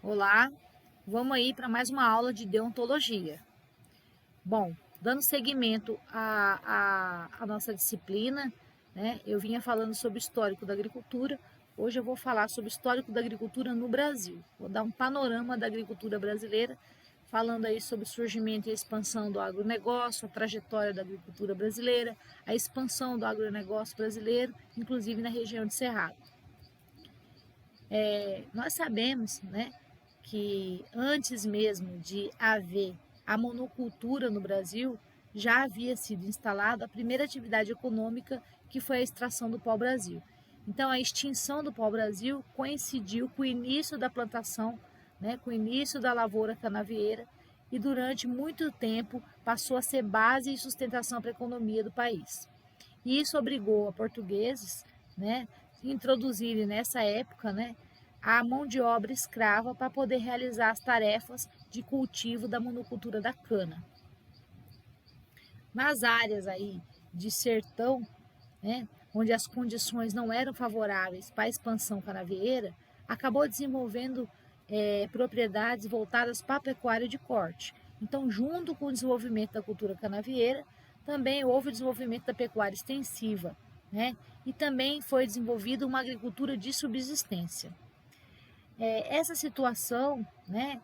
Olá, vamos aí para mais uma aula de deontologia. Bom, dando seguimento à nossa disciplina, né? Eu vinha falando sobre o histórico da agricultura. Hoje eu vou falar sobre o histórico da agricultura no Brasil. Vou dar um panorama da agricultura brasileira, falando aí sobre o surgimento e a expansão do agronegócio, a trajetória da agricultura brasileira, a expansão do agronegócio brasileiro, inclusive na região de Cerrado. Nós sabemos, né, que antes mesmo de haver a monocultura no Brasil, já havia sido instalada a primeira atividade econômica, que foi a extração do pau-brasil. Então, a extinção do pau-brasil coincidiu com o início da plantação, né, com o início da lavoura canavieira, e durante muito tempo passou a ser base e sustentação para a economia do país. E isso obrigou a portugueses, né, introduzirem nessa época, né, a mão de obra escrava para poder realizar as tarefas de cultivo da monocultura da cana. Nas áreas aí de sertão, né, onde as condições não eram favoráveis para a expansão canavieira, acabou desenvolvendo propriedades voltadas para a pecuária de corte. Então, junto com o desenvolvimento da cultura canavieira, também houve o desenvolvimento da pecuária extensiva, né? E também foi desenvolvida uma agricultura de subsistência. Essa situação, né,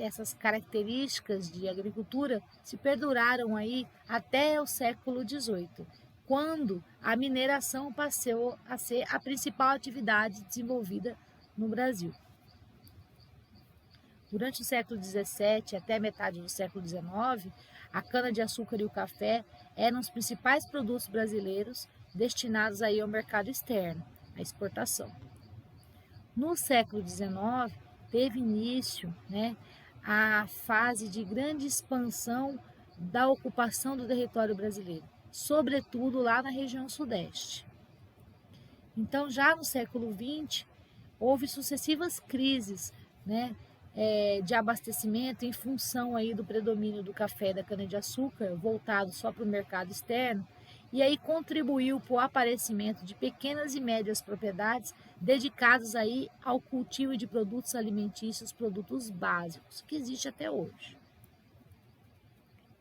essas características de agricultura se perduraram aí até o século XVIII, quando a mineração passou a ser a principal atividade desenvolvida no Brasil. Durante o século XVII até metade do século XIX, a cana-de-açúcar e o café eram os principais produtos brasileiros destinados aí ao mercado externo, à exportação. No século XIX, teve início, né, a fase de grande expansão da ocupação do território brasileiro, sobretudo lá na região sudeste. Então, já no século XX, houve sucessivas crises, né, de abastecimento em função aí do predomínio do café e da cana-de-açúcar, voltado só para o mercado externo, e aí contribuiu para o aparecimento de pequenas e médias propriedades dedicadas aí ao cultivo de produtos alimentícios, produtos básicos, que existe até hoje.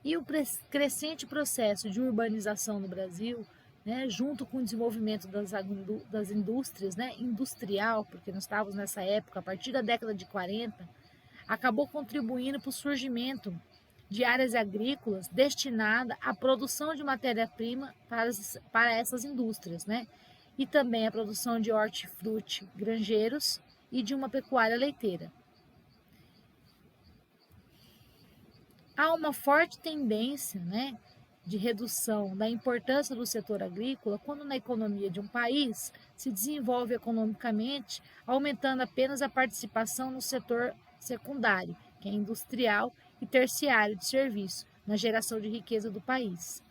E o crescente processo de urbanização no Brasil, né, junto com o desenvolvimento das indústrias, né, industrial, porque nós estávamos nessa época, a partir da década de 40, acabou contribuindo para o surgimento de áreas agrícolas destinadas à produção de matéria-prima para essas indústrias, né? E também a produção de hortifruti granjeiros e de uma pecuária leiteira. Há uma forte tendência, né, de redução da importância do setor agrícola quando na economia de um país se desenvolve economicamente, aumentando apenas a participação no setor secundário, que é industrial, e terciário de serviço, na geração de riqueza do país.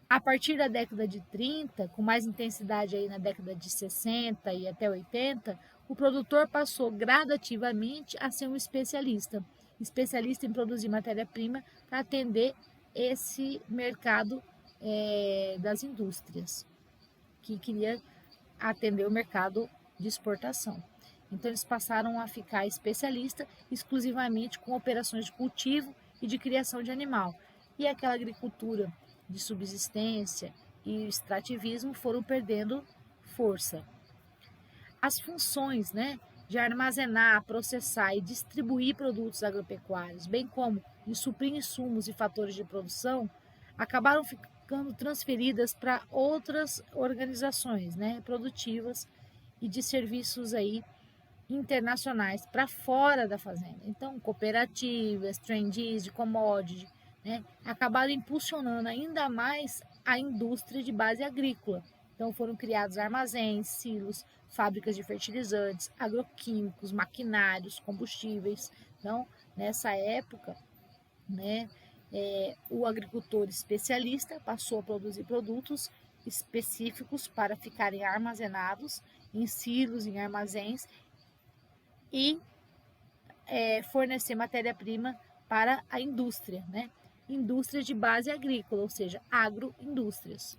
A partir da década de 30, com mais intensidade aí na década de 60 e até 80, o produtor passou gradativamente a ser um especialista em produzir matéria-prima para atender esse mercado das indústrias, que queria atender o mercado de exportação. Então, eles passaram a ficar especialistas exclusivamente com operações de cultivo e de criação de animal. E aquela agricultura de subsistência e extrativismo foram perdendo força. As funções, né, de armazenar, processar e distribuir produtos agropecuários, bem como de suprir insumos e fatores de produção, acabaram ficando transferidas para outras organizações, né, produtivas e de serviços aí internacionais para fora da fazenda. Então, cooperativas, trendies de commodity, né, acabaram impulsionando ainda mais a indústria de base agrícola. Então, foram criados armazéns, silos, fábricas de fertilizantes, agroquímicos, maquinários, combustíveis. Então, nessa época, né, o agricultor especialista passou a produzir produtos específicos para ficarem armazenados em silos, em armazéns, e fornecer matéria-prima para a indústria, né? Indústria de base agrícola, ou seja, agroindústrias.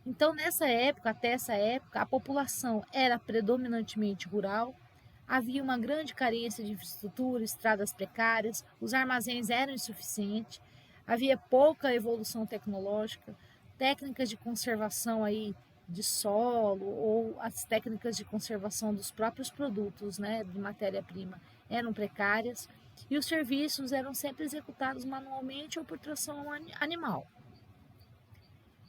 Então, nessa época, até essa época, a população era predominantemente rural, havia uma grande carência de infraestrutura, estradas precárias, os armazéns eram insuficientes, havia pouca evolução tecnológica, técnicas de conservação aí de solo ou as técnicas de conservação dos próprios produtos, né, de matéria-prima, eram precárias e os serviços eram sempre executados manualmente ou por tração animal.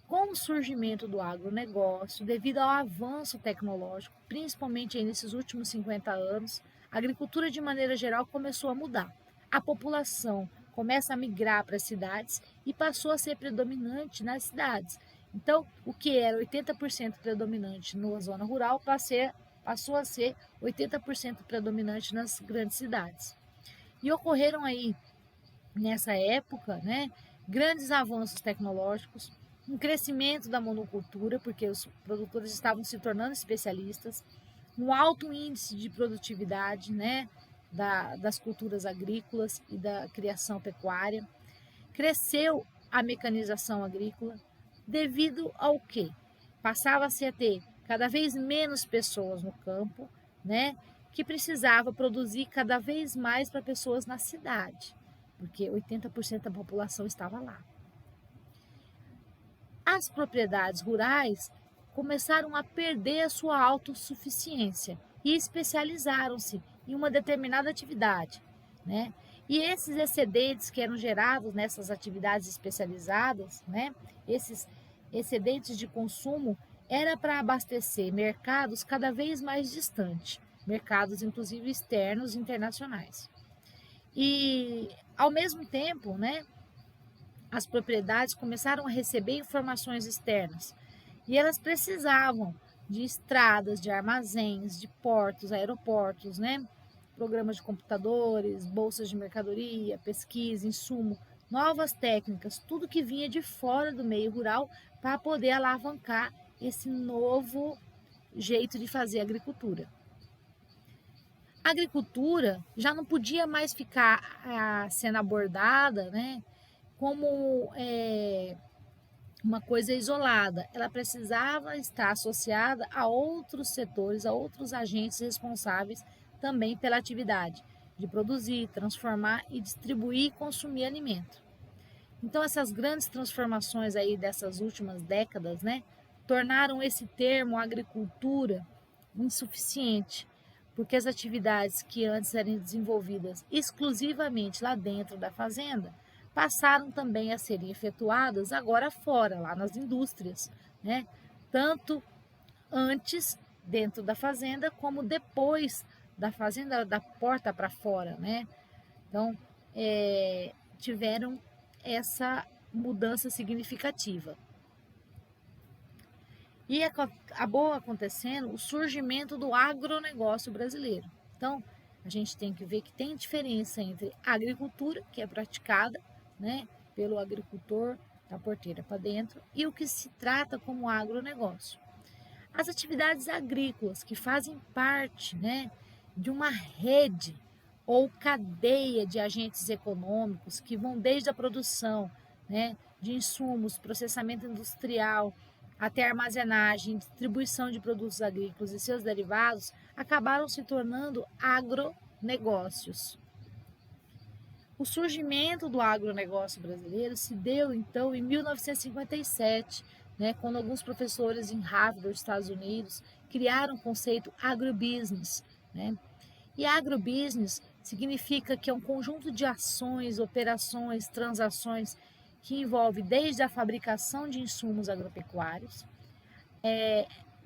Com o surgimento do agronegócio, devido ao avanço tecnológico, principalmente aí nesses últimos 50 anos, a agricultura de maneira geral começou a mudar. A população começa a migrar para as cidades e passou a ser predominante nas cidades. Então, o que era 80% predominante na zona rural passou a ser 80% predominante nas grandes cidades. E ocorreram aí, nessa época, né, grandes avanços tecnológicos, um crescimento da monocultura, porque os produtores estavam se tornando especialistas, um alto índice de produtividade, né, das culturas agrícolas e da criação pecuária. Cresceu a mecanização agrícola, devido ao quê? Passava-se a ter cada vez menos pessoas no campo, né, que precisava produzir cada vez mais para pessoas na cidade, porque 80% da população estava lá. As propriedades rurais começaram a perder a sua autossuficiência e especializaram-se em uma determinada atividade, né? E esses excedentes que eram gerados nessas atividades especializadas, né? Esses excedentes de consumo era para abastecer mercados cada vez mais distantes, mercados inclusive externos e internacionais. E ao mesmo tempo, né, as propriedades começaram a receber informações externas e elas precisavam de estradas, de armazéns, de portos, aeroportos, né? Programas de computadores, bolsas de mercadoria, pesquisa, insumo, novas técnicas, tudo que vinha de fora do meio rural para poder alavancar esse novo jeito de fazer agricultura. A agricultura já não podia mais ficar sendo abordada, né, como uma coisa isolada, ela precisava estar associada a outros setores, a outros agentes responsáveis também pela atividade de produzir, transformar e distribuir e consumir alimento. Então essas grandes transformações aí dessas últimas décadas, né, tornaram esse termo agricultura insuficiente, porque as atividades que antes eram desenvolvidas exclusivamente lá dentro da fazenda passaram também a serem efetuadas agora fora, lá nas indústrias, né? Tanto antes dentro da fazenda como depois da fazenda, da porta para fora, né? Então, tiveram essa mudança significativa. E acabou acontecendo o surgimento do agronegócio brasileiro. Então, a gente tem que ver que tem diferença entre a agricultura, que é praticada, né, pelo agricultor da porteira para dentro, e o que se trata como agronegócio. As atividades agrícolas que fazem parte, né, de uma rede ou cadeia de agentes econômicos que vão desde a produção, né, de insumos, processamento industrial, até armazenagem, distribuição de produtos agrícolas e seus derivados, acabaram se tornando agronegócios. O surgimento do agronegócio brasileiro se deu, então, em 1957, né, quando alguns professores em Harvard, Estados Unidos, criaram o conceito agrobusiness, né? E agrobusiness significa que é um conjunto de ações, operações, transações que envolve desde a fabricação de insumos agropecuários,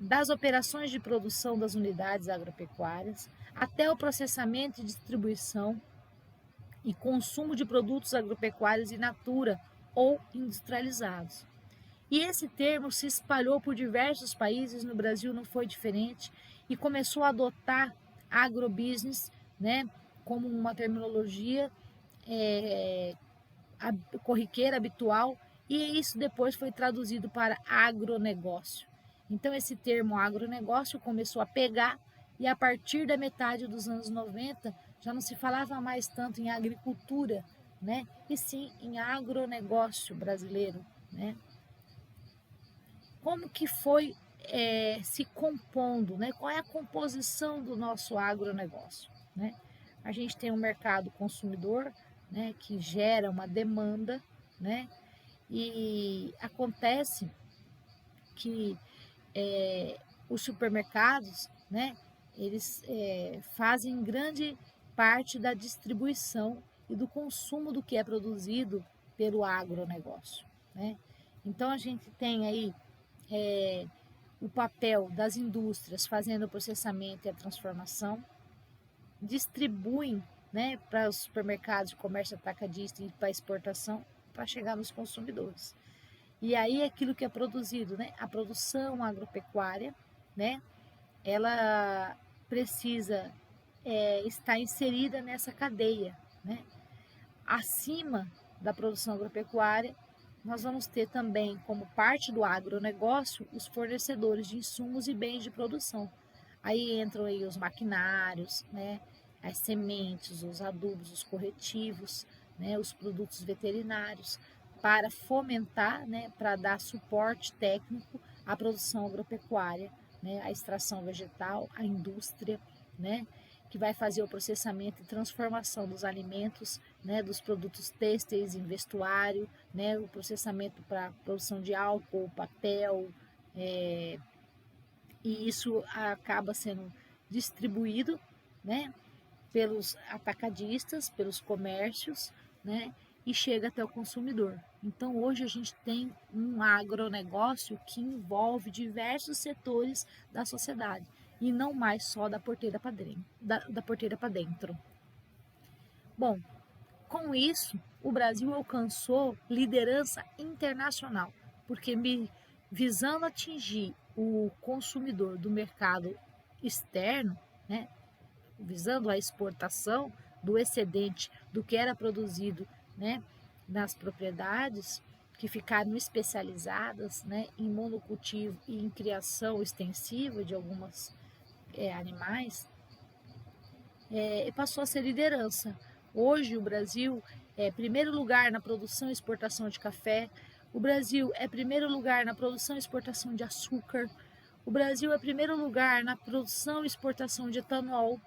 das operações de produção das unidades agropecuárias, até o processamento e distribuição e consumo de produtos agropecuários in natura ou industrializados. E esse termo se espalhou por diversos países, no Brasil não foi diferente, e começou a adotar agrobusiness, né, como uma terminologia corriqueira, habitual, e isso depois foi traduzido para agronegócio. Então esse termo agronegócio começou a pegar e a partir da metade dos anos 90 já não se falava mais tanto em agricultura, né, e sim em agronegócio brasileiro, né. Como que foi se compondo, né? Qual é a composição do nosso agronegócio, né? A gente tem um mercado consumidor, né, que gera uma demanda, né? E acontece que os supermercados, né, eles fazem grande parte da distribuição e do consumo do que é produzido pelo agronegócio, né? Então a gente tem aí o papel das indústrias fazendo o processamento e a transformação, distribuem, né, para os supermercados de comércio atacadista e para exportação para chegar nos consumidores. E aí aquilo que é produzido, né, a produção agropecuária, né, ela precisa estar inserida nessa cadeia, né? Acima da produção agropecuária, nós vamos ter também, como parte do agronegócio, os fornecedores de insumos e bens de produção. Aí entram aí os maquinários, né, as sementes, os adubos, os corretivos, né, os produtos veterinários, para fomentar, né, para dar suporte técnico à produção agropecuária, né, à extração vegetal, à indústria, né, que vai fazer o processamento e transformação dos alimentos, né, dos produtos têxteis em vestuário, né, o processamento para produção de álcool, papel, e isso acaba sendo distribuído, né, pelos atacadistas, pelos comércios, né, e chega até o consumidor. Então hoje a gente tem um agronegócio que envolve diversos setores da sociedade e não mais só da porteira para dentro, da porteira para dentro. Bom, com isso o Brasil alcançou liderança internacional, porque visando atingir o consumidor do mercado externo, né, visando a exportação do excedente do que era produzido, né, nas propriedades que ficaram especializadas, né, em monocultivo e em criação extensiva de alguns animais, passou a ser liderança. Hoje o Brasil é primeiro lugar na produção e exportação de café, o Brasil é primeiro lugar na produção e exportação de açúcar, o Brasil é primeiro lugar na produção e exportação de etanol,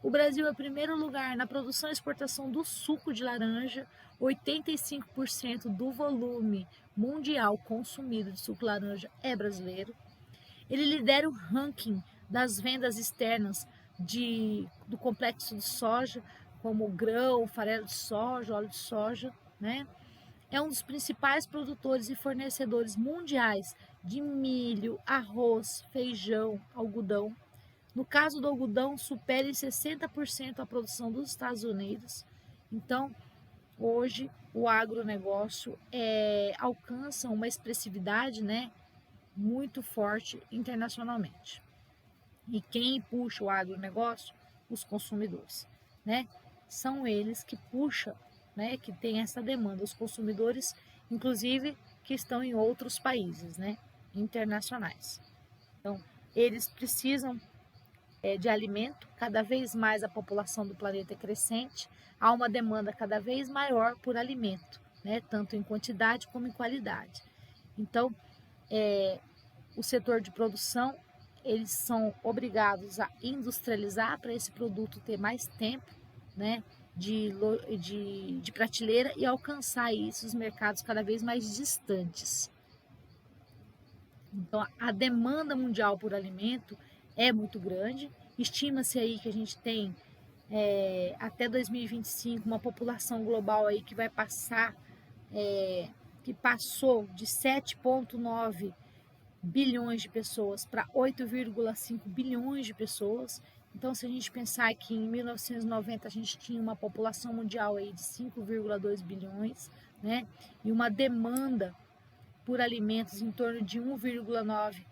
o Brasil é primeiro lugar na produção e exportação do suco de laranja, 85% do volume mundial consumido de suco de laranja é brasileiro. Ele lidera o ranking das vendas externas do complexo de soja, como grão, farelo de soja, óleo de soja, né? É um dos principais produtores e fornecedores mundiais de milho, arroz, feijão, algodão. No caso do algodão, supera em 60% a produção dos Estados Unidos. Então, hoje, o agronegócio alcança uma expressividade, né, muito forte internacionalmente. E quem puxa o agronegócio? Os consumidores, né? São eles que puxam, né, que tem essa demanda. Os consumidores, inclusive, que estão em outros países, né, internacionais. Então, eles precisam de alimento, cada vez mais a população do planeta é crescente, há uma demanda cada vez maior por alimento, né, tanto em quantidade como em qualidade. Então, o setor de produção, eles são obrigados a industrializar para esse produto ter mais tempo, né, de prateleira e alcançar isso os mercados cada vez mais distantes. Então, a demanda mundial por alimento é muito grande. Estima-se aí que a gente tem até 2025 uma população global aí que vai passar, que passou de 7,9 bilhões de pessoas para 8,5 bilhões de pessoas. Então, se a gente pensar que em 1990 a gente tinha uma população mundial aí de 5,2 bilhões, né, e uma demanda por alimentos em torno de 1,9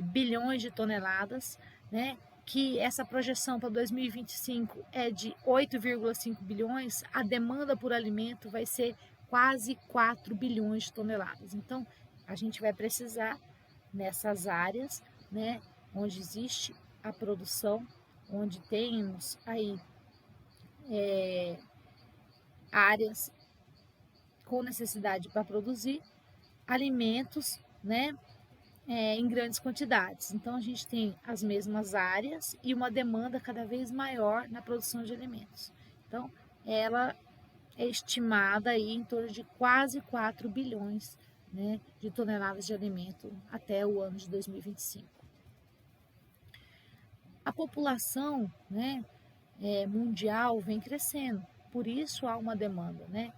bilhões de toneladas, né, que essa projeção para 2025 é de 8,5 bilhões, a demanda por alimento vai ser quase 4 bilhões de toneladas. Então, a gente vai precisar nessas áreas, né, onde existe a produção, onde temos aí áreas com necessidade para produzir alimentos, né, em grandes quantidades. Então, a gente tem as mesmas áreas e uma demanda cada vez maior na produção de alimentos. Então, ela é estimada aí em torno de quase 4 bilhões, né, de toneladas de alimento até o ano de 2025. A população, né, mundial vem crescendo, por isso há uma demanda, né?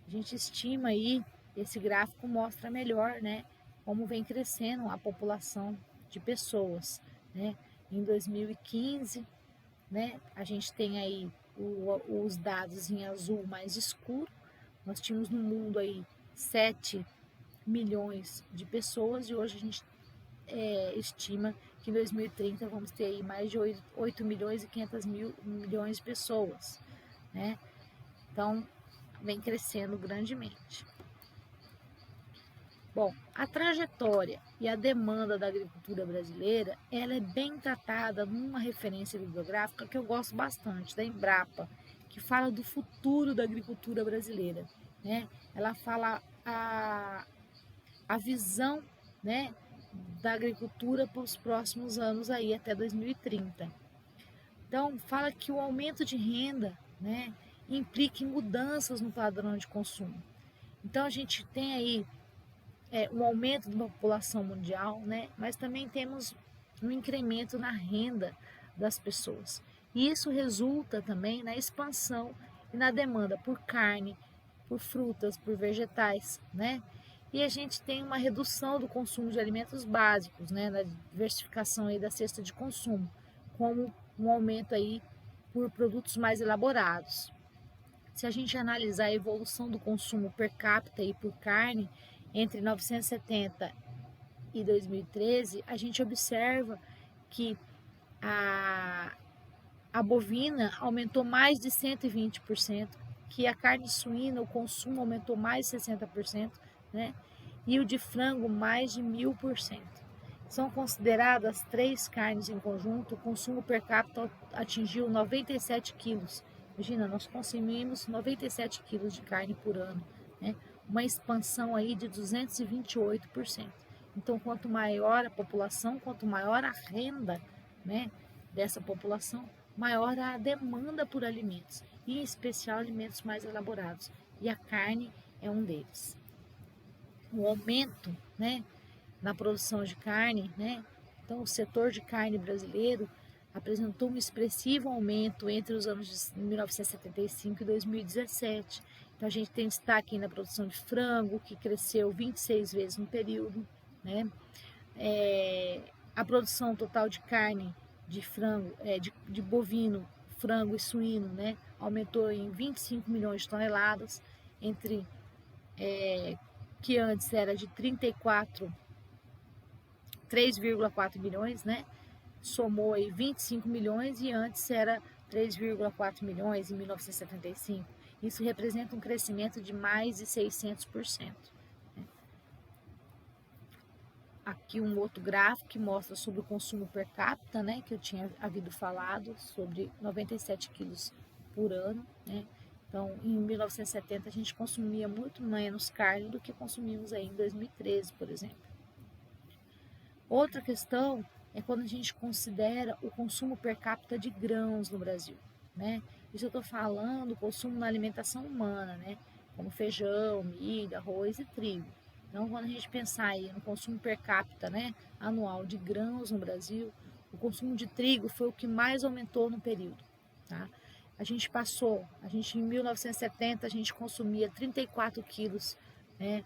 A gente estima aí, esse gráfico mostra melhor, né, como vem crescendo a população de pessoas, né? Em 2015, né, a gente tem aí os dados em azul mais escuro. Nós tínhamos no mundo aí 7 milhões de pessoas e hoje a gente estima que em 2030 vamos ter aí mais de 8 milhões e 500 milhões de pessoas, né? Então, vem crescendo grandemente. Bom, a trajetória e a demanda da agricultura brasileira, ela é bem tratada numa referência bibliográfica que eu gosto bastante, da Embrapa, que fala do futuro da agricultura brasileira, né? Ela fala a visão, né, da agricultura para os próximos anos aí até 2030. Então, fala que o aumento de renda, né, implica em mudanças no padrão de consumo. Então, a gente tem aí um aumento da população mundial, né, mas também temos um incremento na renda das pessoas. E isso resulta também na expansão e na demanda por carne, por frutas, por vegetais, né? E a gente tem uma redução do consumo de alimentos básicos, né, na diversificação aí da cesta de consumo, como um aumento aí por produtos mais elaborados. Se a gente analisar a evolução do consumo per capita e por carne entre 1970 e 2013, a gente observa que a, a bovina aumentou mais de 120%, que a carne suína, o consumo aumentou mais de 60%, né? E o de frango mais de 1000%. São consideradas 3 carnes em conjunto, o consumo per capita atingiu 97 quilos. Imagina, nós consumimos 97 quilos de carne por ano, né? Uma expansão aí de 228%. Então, quanto maior a população, quanto maior a renda, né, dessa população, maior a demanda por alimentos, e em especial alimentos mais elaborados. E a carne é um deles. O aumento, né, na produção de carne, né? Então, o setor de carne brasileiro apresentou um expressivo aumento entre os anos de 1975 e 2017. Então, a gente tem destaque na produção de frango, que cresceu 26 vezes no período, né? A produção total de carne de frango, de bovino, frango e suíno, né? Aumentou em 25 milhões de toneladas, entre que antes era de 3,4 milhões, né? Somou aí 25 milhões e antes era 3,4 milhões em 1975. Isso representa um crescimento de mais de 600%. Aqui um outro gráfico que mostra sobre o consumo per capita, né, que eu tinha havido falado, sobre 97 quilos por ano, né? Então, em 1970 a gente consumia muito menos carne do que consumimos aí em 2013, por exemplo. Outra questão é quando a gente considera o consumo per capita de grãos no Brasil, né? Isso eu estou falando do consumo na alimentação humana, né? Como feijão, milho, arroz e trigo. Então, quando a gente pensar aí no consumo per capita, né, anual de grãos no Brasil, o consumo de trigo foi o que mais aumentou no período, tá? Em 1970, a gente consumia 34 quilos, né,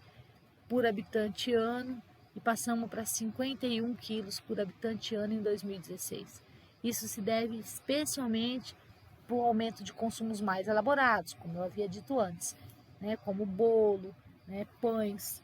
por habitante ano, e passamos para 51 quilos por habitante ano em 2016. Isso se deve especialmente para o aumento de consumos mais elaborados, como eu havia dito antes, né, como bolo, né, pães.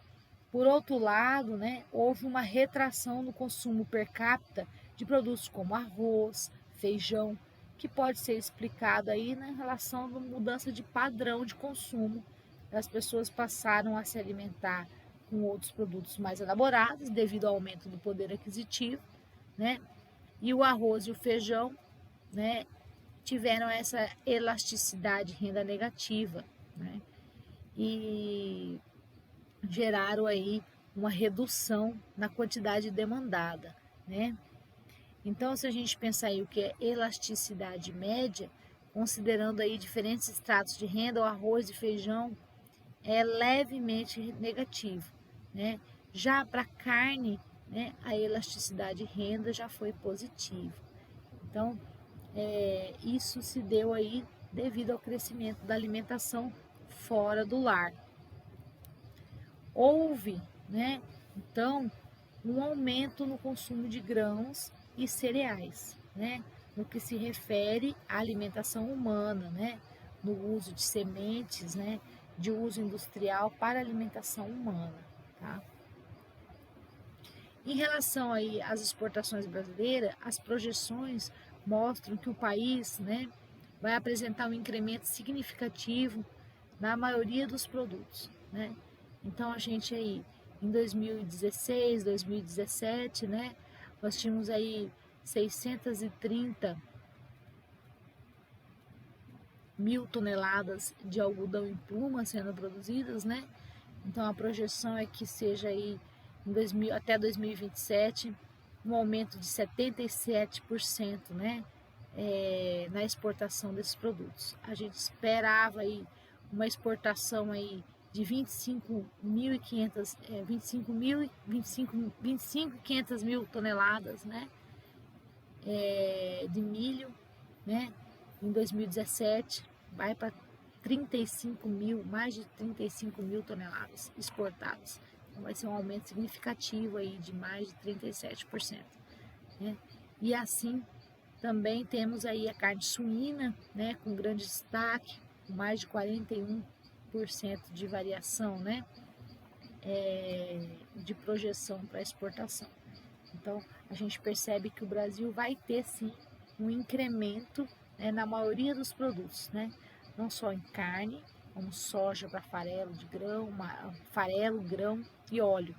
Por outro lado, né, houve uma retração no consumo per capita de produtos como arroz, feijão, que pode ser explicado aí na relação da mudança de padrão de consumo. As pessoas passaram a se alimentar com outros produtos mais elaborados devido ao aumento do poder aquisitivo, né? E o arroz e o feijão, né, tiveram essa elasticidade renda negativa, né? E geraram aí uma redução na quantidade demandada, né? Então, se a gente pensar aí o que é elasticidade média, considerando aí diferentes estratos de renda, o arroz e feijão é levemente negativo, né? Já para carne, né, a elasticidade renda já foi positiva. Então, isso se deu aí devido ao crescimento da alimentação fora do lar. Houve, né, então, um aumento no consumo de grãos e cereais, né, no que se refere à alimentação humana, né, no uso de sementes, né, de uso industrial para alimentação humana, tá? Em relação aí às exportações brasileiras, as projeções mostram que o país, né, vai apresentar um incremento significativo na maioria dos produtos, né? Então a gente aí em 2016, 2017, né, nós tínhamos aí 630 mil toneladas de algodão em pluma sendo produzidas, né? Então a projeção é que seja aí em 2000, até 2027 um aumento de 77%, né? Na exportação desses produtos. A gente esperava aí uma exportação aí de 25.500, 500 mil toneladas, né? De milho, né? Em 2017 vai para 35 mil, mais de 35 mil toneladas exportadas. Então vai ser um aumento significativo aí de mais de 37%. Né? E assim também temos aí a carne suína, né, com grande destaque, com mais de 41% de variação, né, de projeção para exportação. Então, a gente percebe que o Brasil vai ter, sim, um incremento, né, na maioria dos produtos, né, não só em carne, como soja para farelo de grão, farelo, grão e óleo,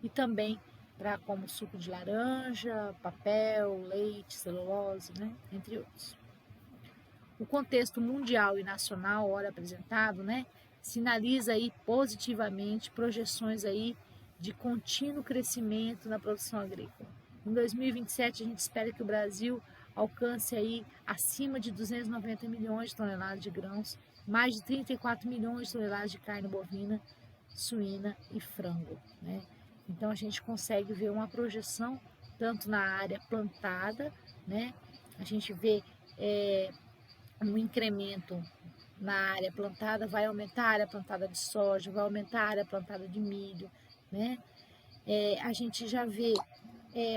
e também para como suco de laranja, papel, leite, celulose, né, entre outros. O contexto mundial e nacional, ora apresentado, né, sinaliza aí positivamente projeções aí de contínuo crescimento na produção agrícola. Em 2027 a gente espera que o Brasil alcance aí acima de 290 milhões de toneladas de grãos, mais de 34 milhões de toneladas de carne bovina, suína e frango, né? Então a gente consegue ver uma projeção tanto na área plantada, né? A gente vê um incremento na área plantada, vai aumentar a área plantada de soja, vai aumentar a área plantada de milho, né? A gente já vê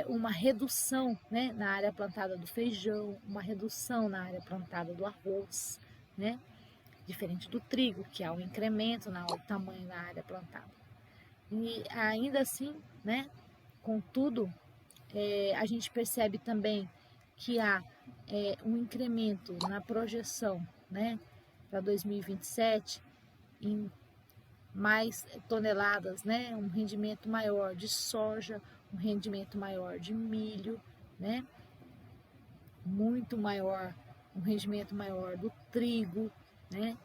uma redução, né, na área plantada do feijão, uma redução na área plantada do arroz, né? Diferente do trigo, que há um incremento no tamanho da área plantada. E ainda assim, né, contudo, a gente percebe também que há um incremento na projeção, né, para 2027 em mais toneladas, né, um rendimento maior de soja, um rendimento maior de milho, né, muito maior, um rendimento maior do trigo, né.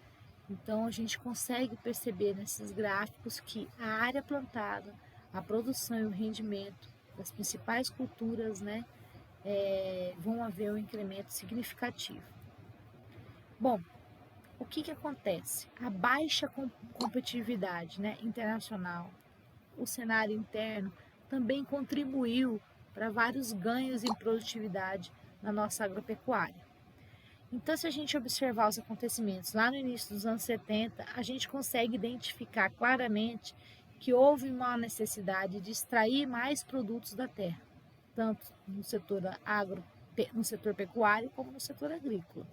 Então a gente consegue perceber nesses gráficos que a área plantada, a produção e o rendimento das principais culturas, né, vão haver um incremento significativo. Bom, o que acontece? A baixa competitividade, né, internacional, o cenário interno também contribuiu para vários ganhos em produtividade na nossa agropecuária. Então, se a gente observar os acontecimentos lá no início dos anos 70, a gente consegue identificar claramente que houve uma necessidade de extrair mais produtos da terra, tanto no setor no setor pecuário como no setor agrícola.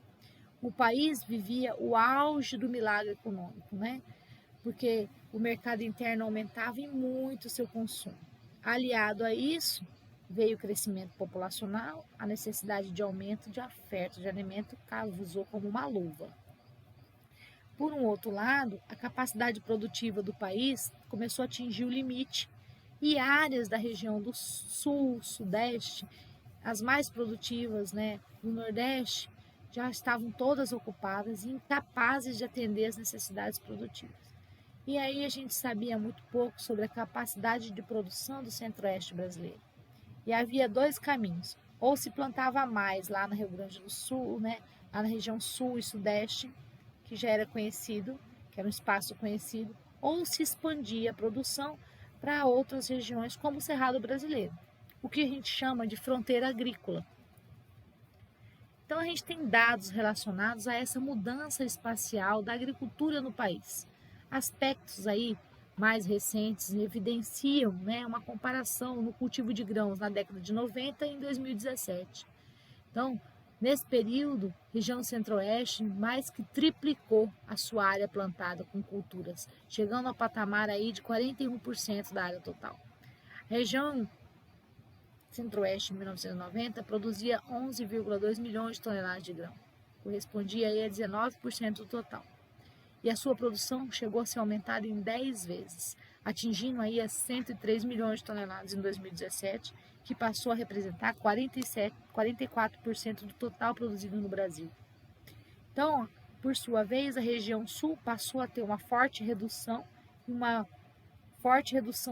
O país vivia o auge do milagre econômico, né? Porque o mercado interno aumentava em muito o seu consumo. Aliado a isso, veio o crescimento populacional, a necessidade de aumento de oferta de alimento causou como uma luva. Por um outro lado, a capacidade produtiva do país começou a atingir o limite e áreas da região do sul, sudeste, as mais produtivas, né, do nordeste, já estavam todas ocupadas e incapazes de atender às necessidades produtivas. E aí a gente sabia muito pouco sobre a capacidade de produção do centro-oeste brasileiro. E havia dois caminhos: ou se plantava mais lá no Rio Grande do Sul, né, lá na região sul e sudeste, que já era conhecido, que era um espaço conhecido, ou se expandia a produção para outras regiões, como o Cerrado brasileiro, o que a gente chama de fronteira agrícola. Então a gente tem dados relacionados a essa mudança espacial da agricultura no país. Aspectos aí mais recentes evidenciam, né, uma comparação no cultivo de grãos na década de 90 e em 2017. Então, nesse período, a região centro-oeste mais que triplicou a sua área plantada com culturas, chegando ao patamar aí de 41% da área total. A região centro-oeste, em 1990, produzia 11,2 milhões de toneladas de grão, correspondia aí a 19% do total. E a sua produção chegou a ser aumentada em 10 vezes, atingindo aí a 103 milhões de toneladas em 2017, que passou a representar 44% do total produzido no Brasil. Então, por sua vez, a região sul passou a ter uma forte redução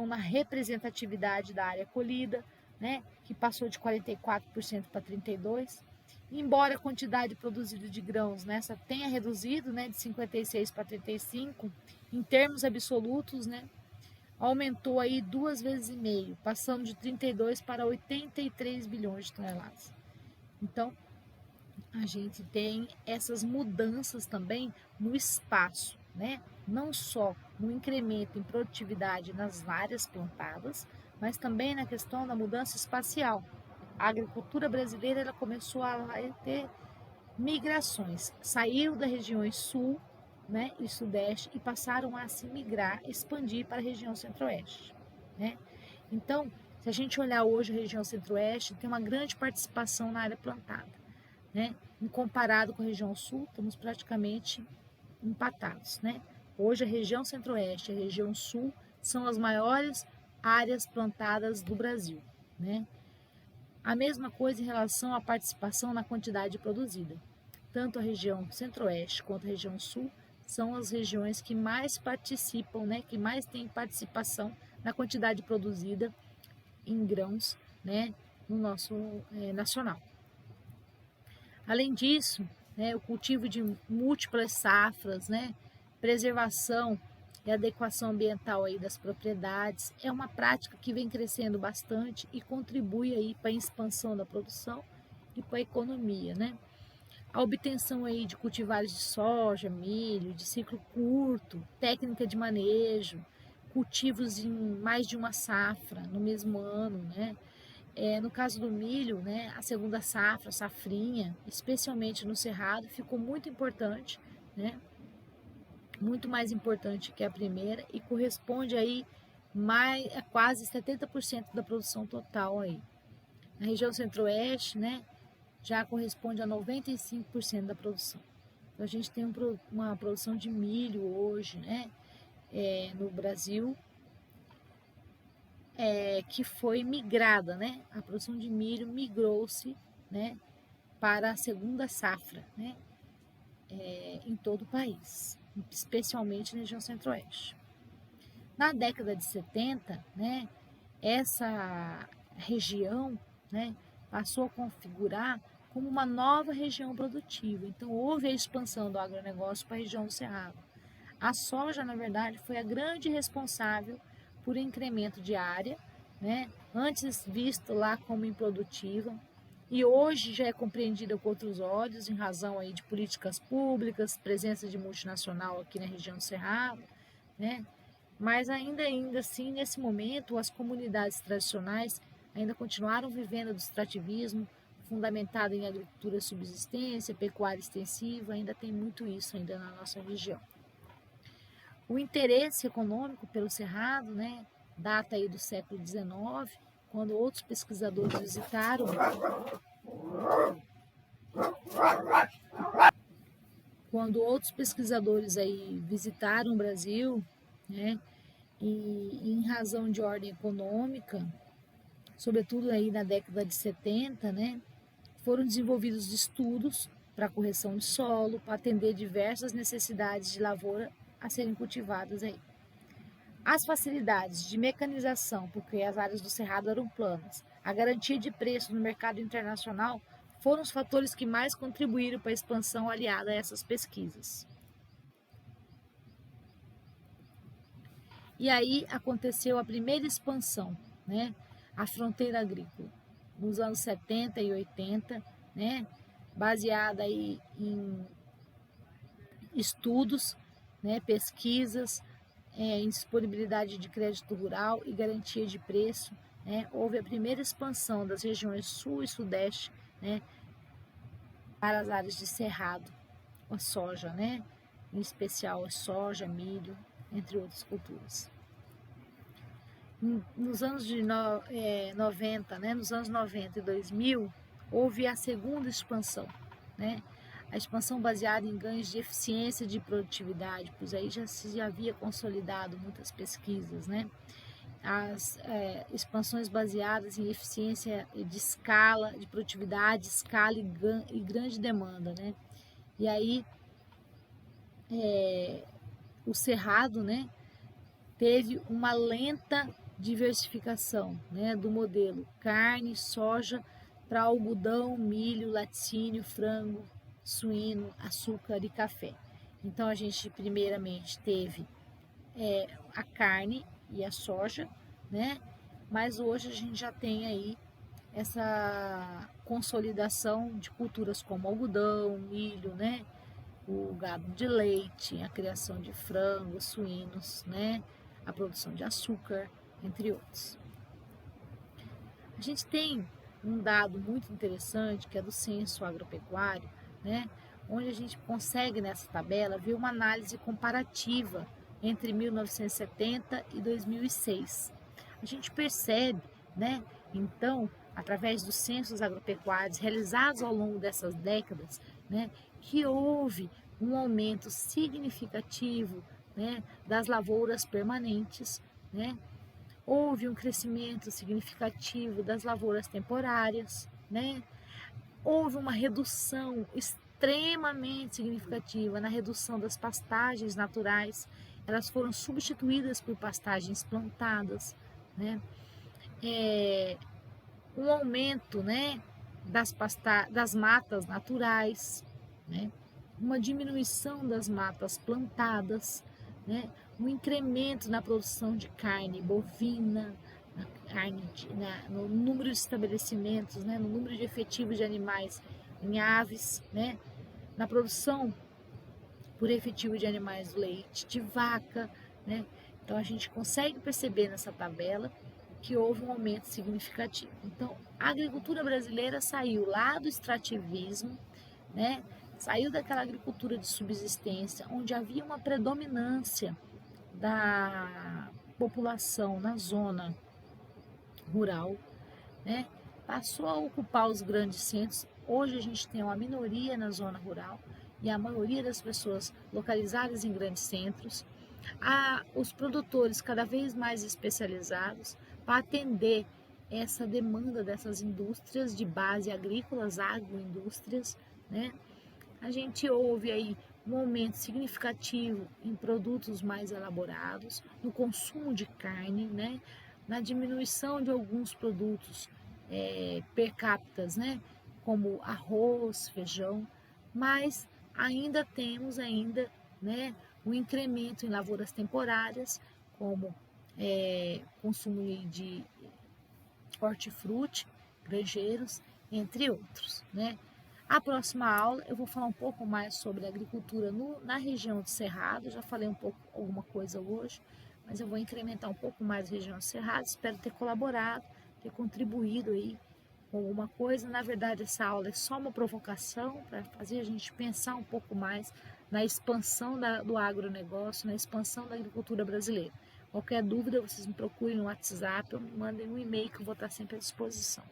na representatividade da área colhida, né, que passou de 44% para 32%. Embora a quantidade produzida de grãos nessa tenha reduzido, né, de 56 para 35, em termos absolutos, né, aumentou aí 2,5 vezes, passando de 32 para 83 bilhões de toneladas. Então, a gente tem essas mudanças também no espaço, né? Não só no incremento em produtividade nas áreas plantadas, mas também na questão da mudança espacial. A agricultura brasileira ela começou a ter migrações, saiu das regiões sul, né, e sudeste e passaram a se migrar, expandir para a região centro-oeste, né? Então, se a gente olhar hoje a região centro-oeste, tem uma grande participação na área plantada, né? Comparado com a região sul, estamos praticamente empatados, né? Hoje a região centro-oeste e a região sul são as maiores áreas plantadas do Brasil, né? A mesma coisa em relação à participação na quantidade produzida. Tanto a região centro-oeste quanto a região sul são as regiões que mais participam, né, que mais têm participação na quantidade produzida em grãos, né, no nosso nacional. Além disso, né, o cultivo de múltiplas safras, né, preservação e adequação ambiental aí das propriedades é uma prática que vem crescendo bastante e contribui aí para a expansão da produção e para a economia, né? A obtenção aí de cultivares de soja, milho, de ciclo curto, técnica de manejo, cultivos em mais de uma safra no mesmo ano, né? No caso do milho, né, a segunda safra, a safrinha, especialmente no Cerrado, ficou muito importante, né? Muito mais importante que a primeira e corresponde aí a quase 70% da produção total aí. Na região centro-oeste, né, já corresponde a 95% da produção. Então, a gente tem uma produção de milho hoje, né, no Brasil, que foi migrada, né, a produção de milho migrou-se, né, para a segunda safra, né, em todo o país, especialmente na região centro-oeste. Na década de 70, né, essa região, né, passou a configurar como uma nova região produtiva. Então, houve a expansão do agronegócio para a região do Cerrado. A soja, na verdade, foi a grande responsável por incremento de área, né, antes visto lá como improdutiva, e hoje já é compreendida com outros olhos, em razão aí de políticas públicas, presença de multinacional aqui na região do Cerrado, né? Mas ainda assim, nesse momento, as comunidades tradicionais ainda continuaram vivendo do extrativismo, fundamentado em agricultura subsistência, pecuária extensiva, ainda tem muito isso ainda na nossa região. O interesse econômico pelo cerrado, né, data aí do século XIX, quando outros pesquisadores visitaram o Brasil, né, e em razão de ordem econômica, sobretudo aí na década de 70, né, foram desenvolvidos estudos para correção de solo, para atender diversas necessidades de lavoura a serem cultivadas aí. As facilidades de mecanização, porque as áreas do cerrado eram planas, a garantia de preço no mercado internacional foram os fatores que mais contribuíram para a expansão aliada a essas pesquisas. E aí aconteceu a primeira expansão, né? A fronteira agrícola, nos anos 70 e 80, né? Baseada aí em estudos, né? Pesquisas, em disponibilidade de crédito rural e garantia de preço, né? Houve a primeira expansão das regiões sul e sudeste, né? Para as áreas de cerrado, com a soja, né? Em especial a soja, milho, entre outras culturas. Nos anos 90, né, nos anos 90 e 2000, houve a segunda expansão, né? A expansão baseada em ganhos de eficiência de produtividade, pois aí já se havia consolidado muitas pesquisas, né? As expansões baseadas em eficiência de escala, de produtividade, escala e grande demanda, né? E aí o cerrado, né, teve uma lenta diversificação, né, do modelo carne, soja para algodão, milho, laticínio, frango, suíno, açúcar e café. Então a gente primeiramente teve a carne e a soja, né? Mas hoje a gente já tem aí essa consolidação de culturas como algodão, milho, né? O gado de leite, a criação de frangos, suínos, né? A produção de açúcar, entre outros. A gente tem um dado muito interessante que é do censo agropecuário, né? Onde a gente consegue nessa tabela ver uma análise comparativa entre 1970 e 2006. A gente percebe, né? Então, através dos censos agropecuários realizados ao longo dessas décadas, né, que houve um aumento significativo, né, das lavouras permanentes, né? Houve um crescimento significativo das lavouras temporárias, né? Houve uma redução extremamente significativa na redução das pastagens naturais, elas foram substituídas por pastagens plantadas, né? Um aumento, né, das matas naturais, né? Uma diminuição das matas plantadas, né? Um incremento na produção de carne bovina, no número de estabelecimentos, né? No número de efetivos de animais em aves, né? Na produção por efetivo de animais do leite de vaca, né? Então a gente consegue perceber nessa tabela que houve um aumento significativo. Então a agricultura brasileira saiu lá do extrativismo, né? Saiu daquela agricultura de subsistência, onde havia uma predominância da população na zona rural, né? Passou a ocupar os grandes centros. Hoje a gente tem uma minoria na zona rural e a maioria das pessoas localizadas em grandes centros. Há os produtores cada vez mais especializados para atender essa demanda dessas indústrias de base agrícolas, agroindústrias, né? A gente ouve aí um aumento significativo em produtos mais elaborados, no consumo de carne, né? Na diminuição de alguns produtos per capita, né? Como arroz, feijão, mas ainda temos né, um incremento em lavouras temporárias, como consumo de hortifruti, granjeiros, entre outros, né? A próxima aula eu vou falar um pouco mais sobre a agricultura na região do Cerrado, já falei um pouco, alguma coisa hoje, mas eu vou incrementar um pouco mais a região do Cerrado, espero ter colaborado, ter contribuído aí com alguma coisa. Na verdade, essa aula é só uma provocação para fazer a gente pensar um pouco mais na expansão do agronegócio, na expansão da agricultura brasileira. Qualquer dúvida, vocês me procurem no WhatsApp ou me mandem um e-mail que eu vou estar sempre à disposição.